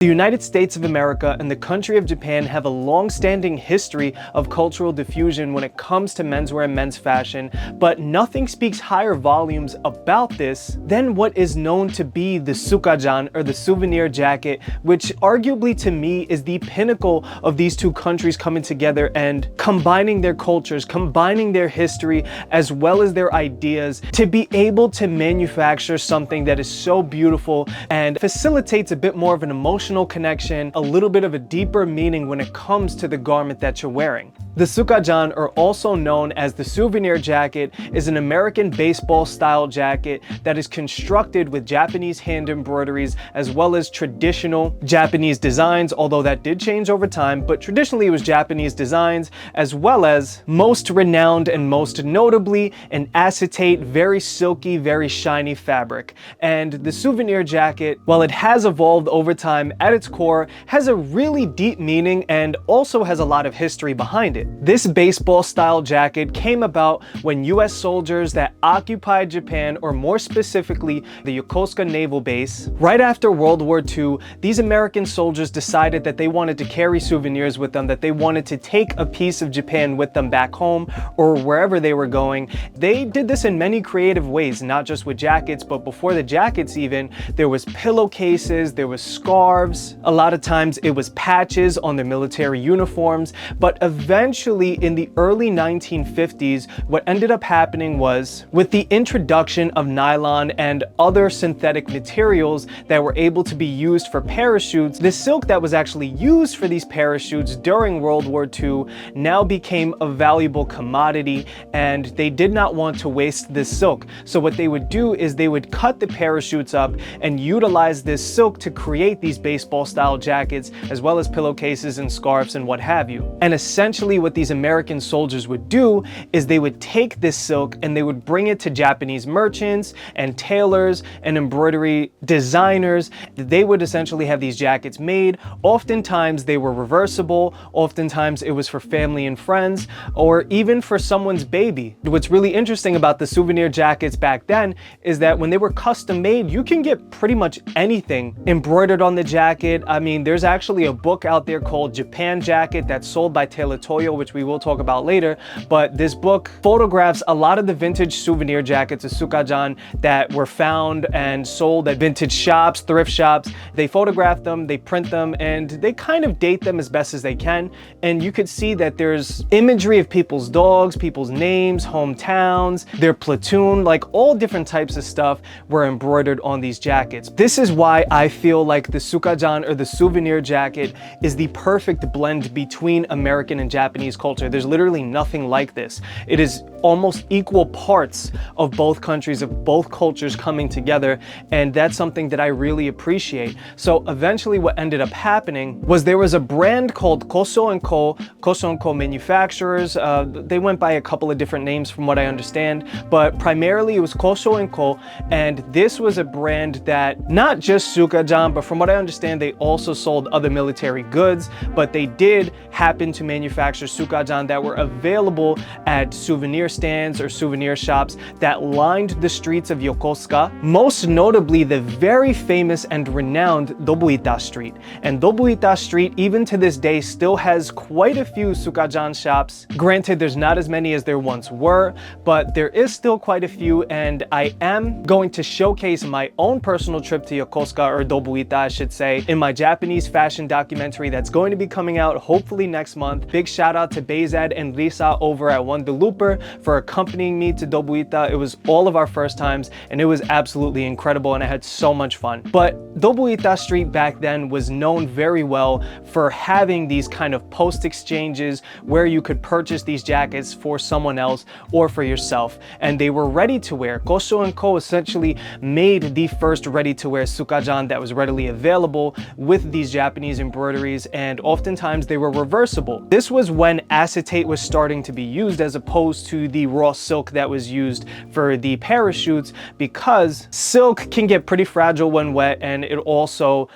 The United States of America and the country of Japan have a long-standing history of cultural diffusion when it comes to menswear and men's fashion, but nothing speaks higher volumes about this than what is known to be the Sukajan, or the souvenir jacket, which arguably to me is the pinnacle of these two countries coming together and combining their cultures, combining their history, as well as their ideas to be able to manufacture something that is so beautiful and facilitates a bit more of an emotional connection, a little bit of a deeper meaning when it comes to the garment that you're wearing. The Sukajan, or also known as the Souvenir Jacket, is an American baseball style jacket that is constructed with Japanese hand embroideries as well as traditional Japanese designs, although that did change over time, but traditionally it was Japanese designs, as well as most renowned and most notably an acetate, very silky, very shiny fabric. And the Souvenir Jacket, while it has evolved over time, at its core has a really deep meaning and also has a lot of history behind it. This baseball style jacket came about when US soldiers that occupied Japan, or more specifically the Yokosuka naval base, right after World War II, these American soldiers decided that they wanted to carry souvenirs with them, that they wanted to take a piece of Japan with them back home or wherever they were going. They did this in many creative ways, not just with jackets, but before the jackets even, there was pillowcases, there was scarves, a lot of times it was patches on their military uniforms, but eventually in the early 1950s, what ended up happening was, with the introduction of nylon and other synthetic materials that were able to be used for parachutes, the silk that was actually used for these parachutes during World War II now became a valuable commodity, and they did not want to waste this silk. So what they would do is they would cut the parachutes up and utilize this silk to create these baseball style jackets, as well as pillowcases and scarves and what have you. And essentially what these American soldiers would do is they would take this silk and they would bring it to Japanese merchants and tailors and embroidery designers. They would essentially have these jackets made. Oftentimes they were reversible, oftentimes it was for family and friends, or even for someone's baby. What's really interesting about the souvenir jackets back then is that when they were custom made, you can get pretty much anything embroidered on the jacket. I mean, there's actually a book out there called Japan Jacket that's sold by Tailor Toyo, which we will talk about later, but this book photographs a lot of the vintage souvenir jackets of Sukajan that were found and sold at vintage shops, thrift shops. They photograph them, they print them, and they kind of date them as best as they can, and you could see that there's imagery of people's dogs, people's names, hometowns, their platoon, like all different types of stuff were embroidered on these jackets. This is why I feel like the Sukajan, or the souvenir jacket, is the perfect blend between American and Japanese culture. There's literally nothing like this. It is almost equal parts of both countries, of both cultures coming together, and that's something that I really appreciate. So eventually what ended up happening was there was a brand called Kosho Co, Kosho Co manufacturers. They went by a couple of different names from what I understand, but primarily it was Kosho Co, and this was a brand that not just Sukajan, but from what I understand, they also sold other military goods, but they did happen to manufacture Sukajan that were available at souvenir stands or souvenir shops that lined the streets of Yokosuka, most notably the very famous and renowned Dobuita Street. And Dobuita Street, even to this day, still has quite a few Sukajan shops. Granted, there's not as many as there once were, but there is still quite a few, and I am going to showcase my own personal trip to Yokosuka, or Dobuita I should say, in my Japanese fashion documentary that's going to be coming out hopefully next month. Big shout out to Bezad and Lisa over at One the Looper for accompanying me to Dobuita. It was all of our first times and it was absolutely incredible, and I had so much fun. But Dobuita Street back then was known very well for having these kind of post exchanges where you could purchase these jackets for someone else or for yourself, and they were ready to wear. Kosho Co essentially made the first ready to wear Sukajan that was readily available with these Japanese embroideries, and oftentimes they were reversible. This was when acetate was starting to be used as opposed to the raw silk that was used for the parachutes, because silk can get pretty fragile when wet, and it also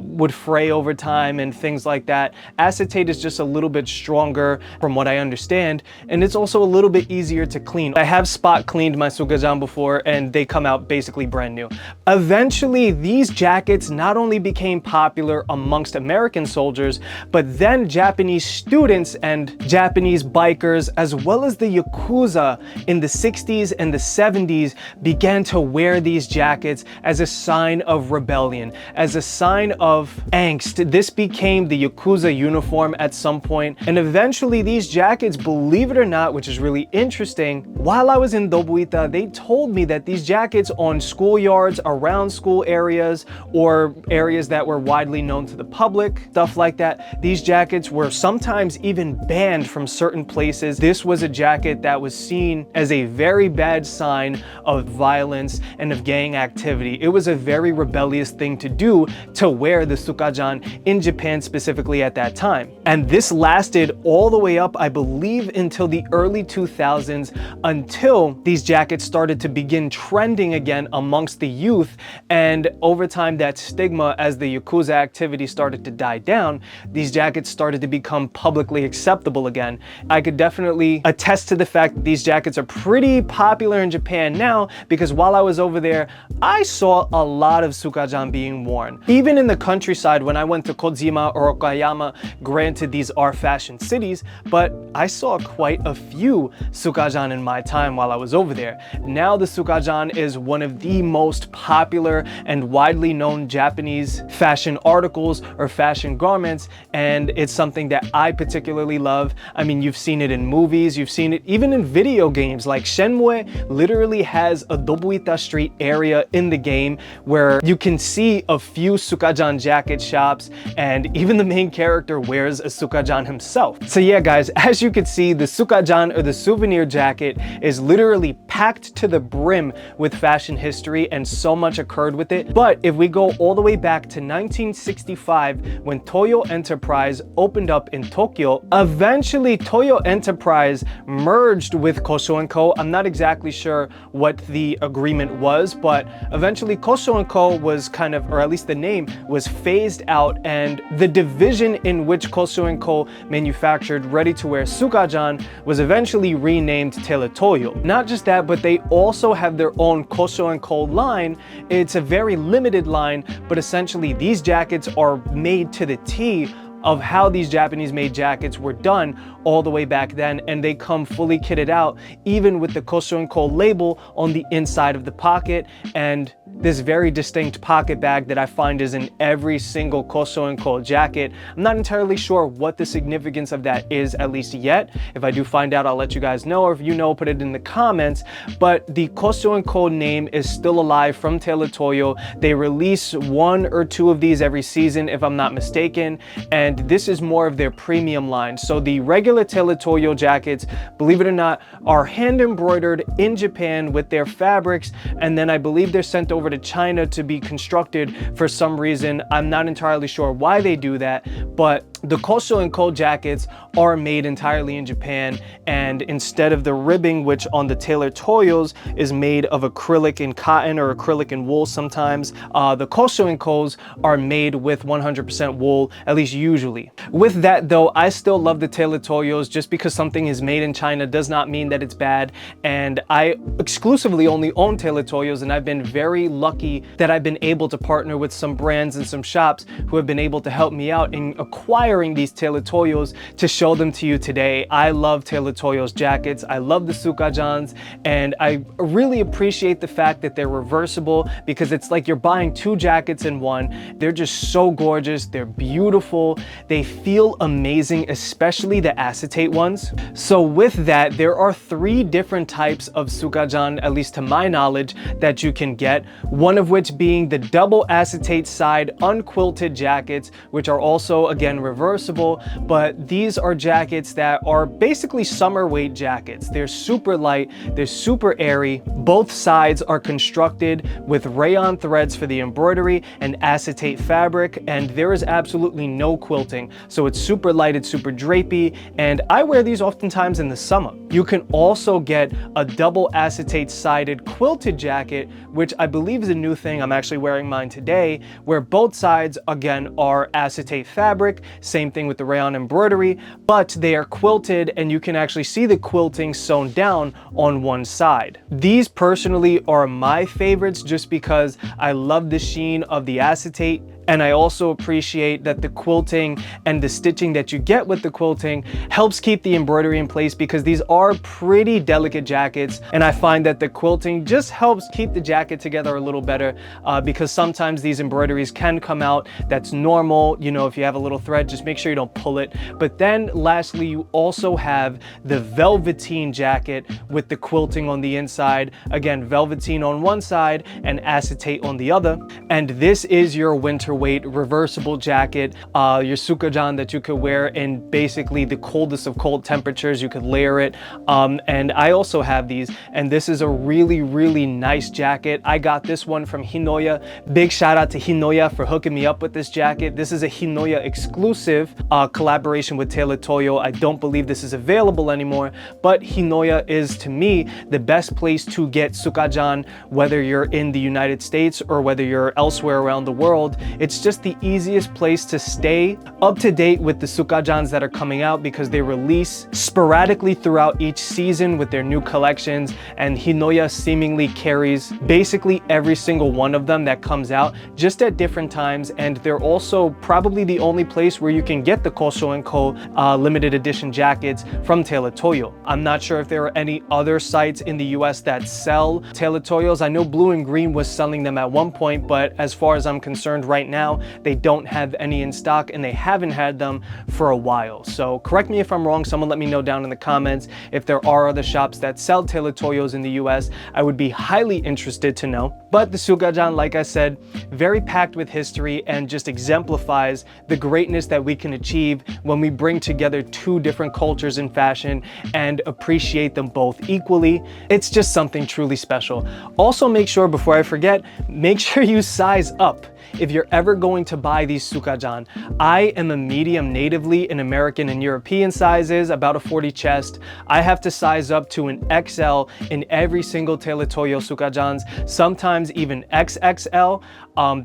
would fray over time and things like that. Acetate is just a little bit stronger from what I understand, and it's also a little bit easier to clean. I have spot cleaned my Sukajan before, and they come out basically brand new. Eventually, these jackets not only became popular amongst American soldiers, but then Japanese students and Japanese bikers, as well as the Yakuza in the 60s and the 70s, began to wear these jackets as a sign of rebellion, as a sign of angst. This became the Yakuza uniform at some point, and eventually these jackets, believe it or not, which is really interesting, while I was in Dobuita, they told me that these jackets on schoolyards, around school areas, or areas that were widely known to the public, stuff like that, these jackets were sometimes even banned from certain places. This was a jacket that was seen as a very bad sign of violence and of gang activity. It was a very rebellious thing to do, to wear the Sukajan in Japan specifically at that time. And this lasted all the way up, I believe, until the early 2000s, until these jackets started to begin trending again amongst the youth. And over time, that stigma, as the Yakuza activity started to die down, these jackets started to become publicly acceptable again. I could definitely attest to the fact that these jackets are pretty popular in Japan now, because while I was over there, I saw a lot of Sukajan being worn. Even in the countryside, when I went to Kojima or Okayama, granted these are fashion cities, but I saw quite a few Sukajan in my time while I was over there. Now the Sukajan is one of the most popular and widely known Japanese fashion articles or fashion garments, and it's something that I particularly love. I mean, you've seen it in movies, you've seen it even in video games, like Shenmue literally has a Dobuita Street area in the game where you can see a few Sukajan jacket shops, and even the main character wears a Sukajan himself. So yeah guys, as you can see, the Sukajan or the souvenir jacket is literally packed to the brim with fashion history, and so much occurred with it. But if we go all the way back to 1965, when Toyo Enterprise opened up in Tokyo, eventually Toyo Enterprise merged with Kosho Co. I'm not exactly sure what the agreement was, but eventually Kosho Co. was kind of, or at least the name, was phased out, and the division in which Kosho Co. manufactured ready-to-wear Sukajan was eventually renamed Tailor Toyo. Not just that, but they also have their own Kosho Co. line. It's a very limited line, but essentially these jackets are made to the T of how these Japanese made jackets were done all the way back then, and they come fully kitted out, even with the Kosho Co. label on the inside of the pocket, and this very distinct pocket bag that I find is in every single Kosho Co. jacket. I'm not entirely sure what the significance of that is, at least yet. If I do find out, I'll let you guys know, or if you know, put it in the comments. But the Kosho Co. name is still alive from Tailor Toyo. They release 1 or 2 of these every season, if I'm not mistaken, and this is more of their premium line. So the regular Tailor Toyo jackets, believe it or not, are hand embroidered in Japan with their fabrics, and then I believe they're sent over to China to be constructed for some reason. I'm not entirely sure why they do that, but the Kosho Co. jackets are made entirely in Japan, and instead of the ribbing, which on the Tailor Toyos is made of acrylic and cotton or acrylic and wool sometimes, the Kosho Co's are made with 100% wool, at least usually. With that though, I still love the Tailor Toyos. Just because something is made in China does not mean that it's bad, and I exclusively only own Tailor Toyos, and I've been very lucky that I've been able to partner with some brands and some shops who have been able to help me out in acquiring these Tailor Toyos to show them to you today. I love Tailor Toyo's jackets, I love the Sukajans, and I really appreciate the fact that they're reversible, because it's like you're buying 2 jackets in one. They're just so gorgeous, they're beautiful, they feel amazing, especially the acetate ones. So with that, there are 3 different types of Sukajan, at least to my knowledge, that you can get, one of which being the double acetate side unquilted jackets, which are also again reversible reversible, but these are jackets that are basically summer weight jackets. They're super light, they're super airy. Both sides are constructed with rayon threads for the embroidery and acetate fabric, and there is absolutely no quilting. So it's super light, it's super drapey, and I wear these oftentimes in the summer. You can also get a double acetate sided quilted jacket, which I believe is a new thing. I'm actually wearing mine today, where both sides again are acetate fabric, same thing with the rayon embroidery, but they are quilted and you can actually see the quilting sewn down on one side. These personally are my favorites just because I love the sheen of the acetate, and I also appreciate that the quilting and the stitching that you get with the quilting helps keep the embroidery in place, because these are pretty delicate jackets, and I find that the quilting just helps keep the jacket together a little better, because sometimes these embroideries can come out. That's normal, you know, if you have a little thread, just make sure you don't pull it. But then lastly, you also have the velveteen jacket with the quilting on the inside. Again, velveteen on one side and acetate on the other. And this is your winter weight reversible jacket, your Sukajan that you could wear in basically the coldest of cold temperatures. You could layer it, and I also have these, and this is a really nice jacket. I got this one from Hinoya. Big shout out to Hinoya for hooking me up with this jacket. This is a Hinoya exclusive collaboration with Tailor Toyo. I don't believe this is available anymore, but Hinoya is, to me, the best place to get Sukajan, whether you're in the United States or whether you're elsewhere around the world. It's just the easiest place to stay up to date with the Sukajans that are coming out, because they release sporadically throughout each season with their new collections, and Hinoya seemingly carries basically every single one of them that comes out, just at different times. And they're also probably the only place where you can get the Kosho Co limited edition jackets from Tailor Toyo. I'm not sure if there are any other sites in the US that sell Tailor Toyos. I know Blue and Green was selling them at one point, but as far as I'm concerned right now, they don't have any in stock, and they haven't had them for a while. So correct me if I'm wrong, someone let me know down in the comments if there are other shops that sell Tailor Toyos in the US. I would be highly interested to know. But the Sukajan, like I said, very packed with history and just exemplifies the greatness that we can achieve when we bring together two different cultures in fashion and appreciate them both equally. It's just something truly special. Also, make sure, before I forget, make sure you size up if you're ever going to buy these Sukajan. I am a medium natively in American and European sizes, about a 40 chest. I have to size up to an XL in every single Tailor Toyo Sukajans, sometimes even XXL.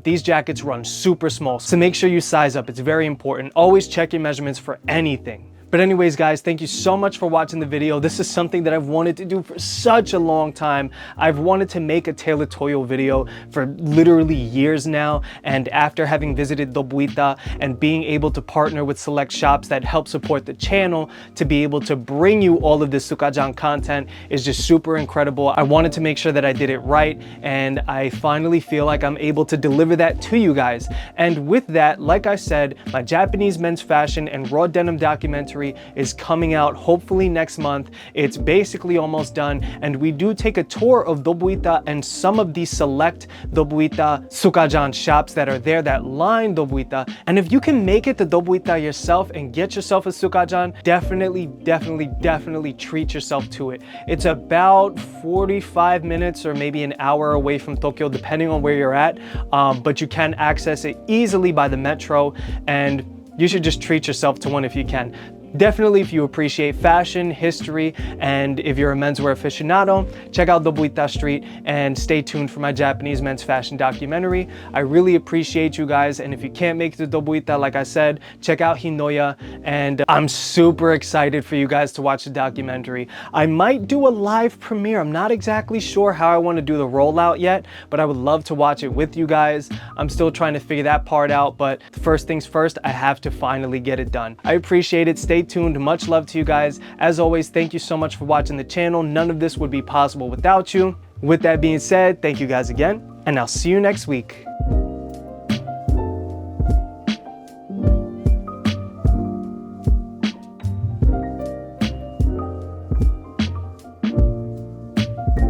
These jackets run super small, so make sure you size up. It's very important. Always check your measurements for anything. But anyways, guys, thank you so much for watching the video. This is something that I've wanted to do for such a long time. I've wanted to make a Tailor Toyo video for literally years now, and after having visited Dobuita and being able to partner with select shops that help support the channel, to be able to bring you all of this Sukajan content is just super incredible. I wanted to make sure that I did it right, and I finally feel like I'm able to deliver that to you guys. And with that, like I said, my Japanese men's fashion and raw denim documentary is coming out hopefully next month. It's basically almost done, and we do take a tour of Dobuita and some of the select Dobuita Sukajan shops that are there that line Dobuita. And if you can make it to Dobuita yourself and get yourself a Sukajan, definitely treat yourself to it. It's about 45 minutes or maybe an hour away from Tokyo, depending on where you're at, but you can access it easily by the metro, and you should just treat yourself to one if you can. Definitely, if you appreciate fashion, history, and if you're a menswear aficionado, check out Dobuita Street and stay tuned for my Japanese men's fashion documentary. I really appreciate you guys, and if you can't make it to Dobuita, like I said, check out Hinoya, and I'm super excited for you guys to watch the documentary. I might do a live premiere. I'm not exactly sure how I want to do the rollout yet, but I would love to watch it with you guys. I'm still trying to figure that part out, but first things first, I have to finally get it done. I appreciate it. Stay tuned. Much love to you guys. As always, thank you so much for watching the channel. None of this would be possible without you. With that being said, thank you guys again, and I'll see you next week.